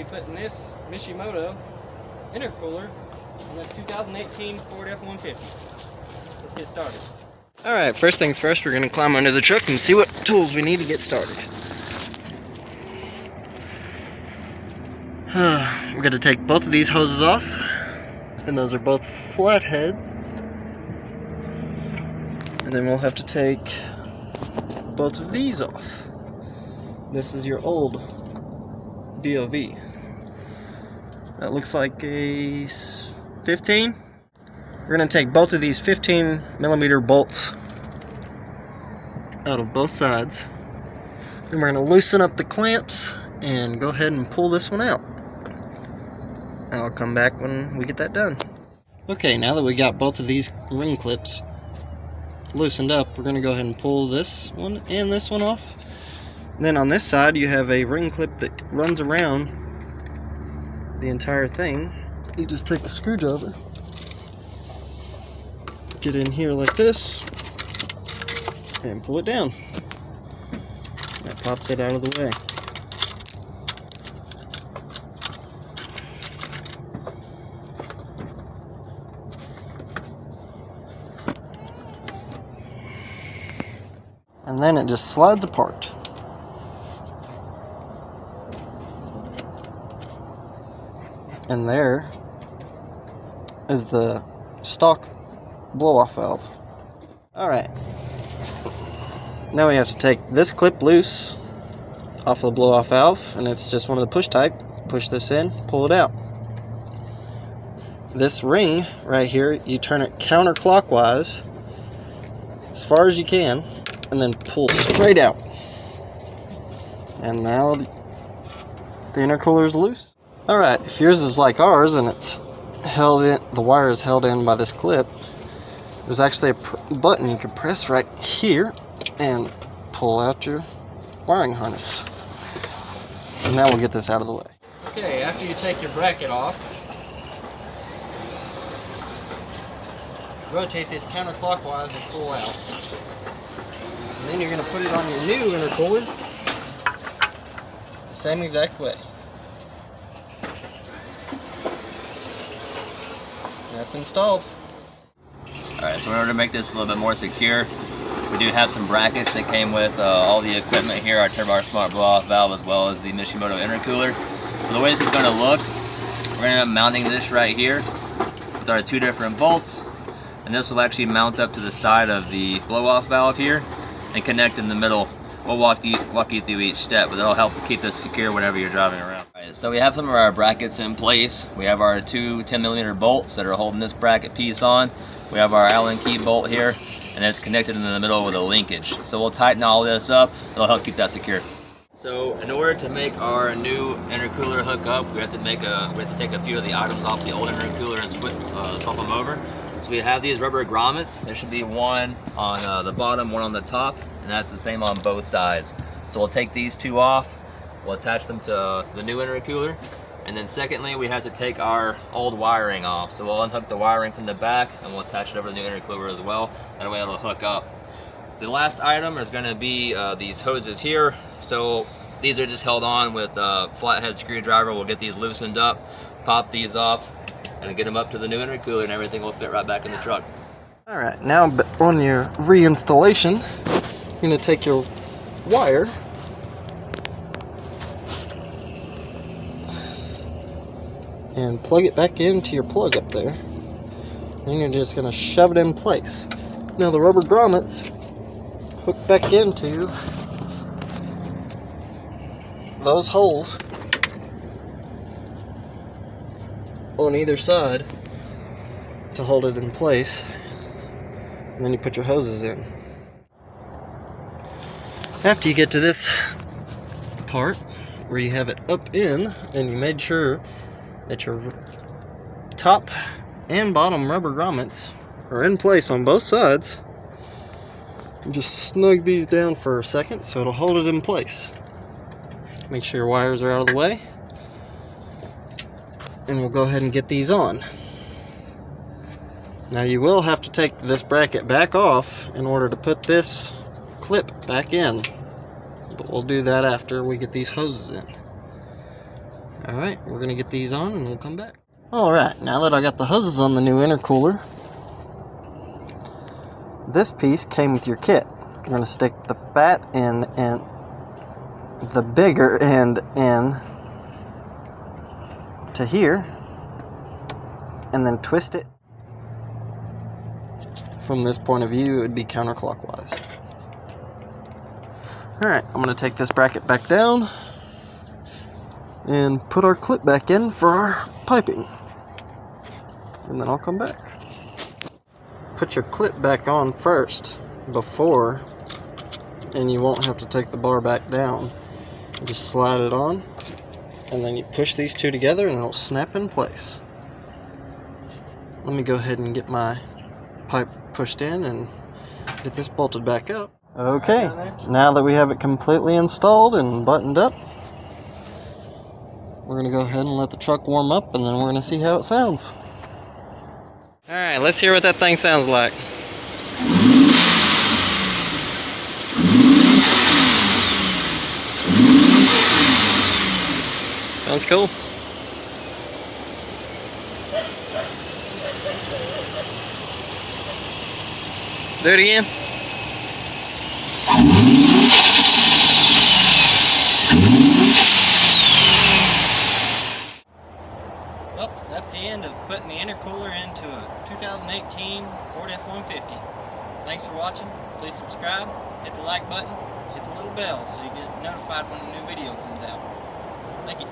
putting this Mishimoto intercooler in this 2018 Ford F-150. Let's get started. Alright, first things first, we're going to climb under the truck and see what tools we need to get started. We're going to take both of these hoses off, and those are both flathead. And then we'll have to take both of these off. This is your old BOV. That looks like a 15. We're going to take both of these 15mm bolts out of both sides. And we're going to loosen up the clamps and go ahead and pull this one out. I'll come back when we get that done. Okay, now that we got both of these ring clips loosened up, we're going to go ahead and pull this one and this one off. And then on this side you have a ring clip that runs around the entire thing. You just take a screwdriver, get in here like this, and pull it down. That pops it out of the way. And then it just slides apart. And there is the stock blow-off valve. Alright. Now we have to take this clip loose off the blow-off valve, and it's just one of the push type. Push this in, pull it out. This ring right here, you turn it counterclockwise as far as you can, and then pull straight out. And now the intercooler is loose. Alright, if yours is like ours and it's held in, the wire is held in by this clip, there's actually a button you can press right here and pull out your wiring harness. And now we'll get this out of the way. Okay, after you take your bracket off, rotate this counterclockwise and pull out. And then you're going to put it on your new intercooler the same exact way. That's installed. Alright, so in order to make this a little bit more secure, we do have some brackets that came with all the equipment here, our Turbo Smart blow-off valve as well as the Mishimoto intercooler. So the way this is going to look, we're going to end up mounting this right here with our two different bolts, and this will actually mount up to the side of the blow-off valve here and connect in the middle. We'll walk you through each step, but that'll help to keep this secure whenever you're driving around. Alright, so we have some of our brackets in place. We have our two 10mm bolts that are holding this bracket piece on. We have our Allen key bolt here, and it's connected in the middle with a linkage. So we'll tighten all this up. It'll help keep that secure. So in order to make our new intercooler hook up, we have to take a few of the items off the old intercooler and swap them over. So we have these rubber grommets. There should be one on the bottom, one on the top, and that's the same on both sides. So we'll take these two off, we'll attach them to the new intercooler, and then secondly we have to take our old wiring off. So we'll unhook the wiring from the back and we'll attach it over to the new intercooler as well. That way it'll hook up. The last item is going to be these hoses here. So these are just held on with a flathead screwdriver. We'll get these loosened up, pop these off, and get them up to the new intercooler, and everything will fit right back in the truck. Alright, now on your reinstallation, you're going to take your wire and plug it back into your plug up there. Then you're just going to shove it in place. Now the rubber grommets hook back into those holes on either side to hold it in place, and then you put your hoses in. After you get to this part where you have it up in and you made sure that your top and bottom rubber grommets are in place on both sides, you just snug these down for a second so it'll hold it in place. Make sure your wires are out of the way, and we'll go ahead and get these on. Now you will have to take this bracket back off in order to put this clip back in, but we'll do that after we get these hoses in. Alright, we're going to get these on and we'll come back. Alright, now that I got the hoses on the new intercooler, this piece came with your kit. You're going to stick the fat end and the bigger end in to here, and then twist it. From this point of view, it would be counterclockwise. Alright, I'm going to take this bracket back down and put our clip back in for our piping. And then I'll come back. Put your clip back on first before, and you won't have to take the bar back down. You just slide it on, and then you push these two together and it'll snap in place. Let me go ahead and get my pipe pushed in and get this bolted back up. Okay, now that we have it completely installed and buttoned up, we're going to go ahead and let the truck warm up, and then we're going to see how it sounds. Alright, let's hear what that thing sounds like. Sounds cool. Do it again. Well, that's the end of putting the intercooler into a 2018 Ford F-150. Thanks for watching. Please subscribe, hit the like button, hit the little bell so you get notified when a new video comes out. Thank you.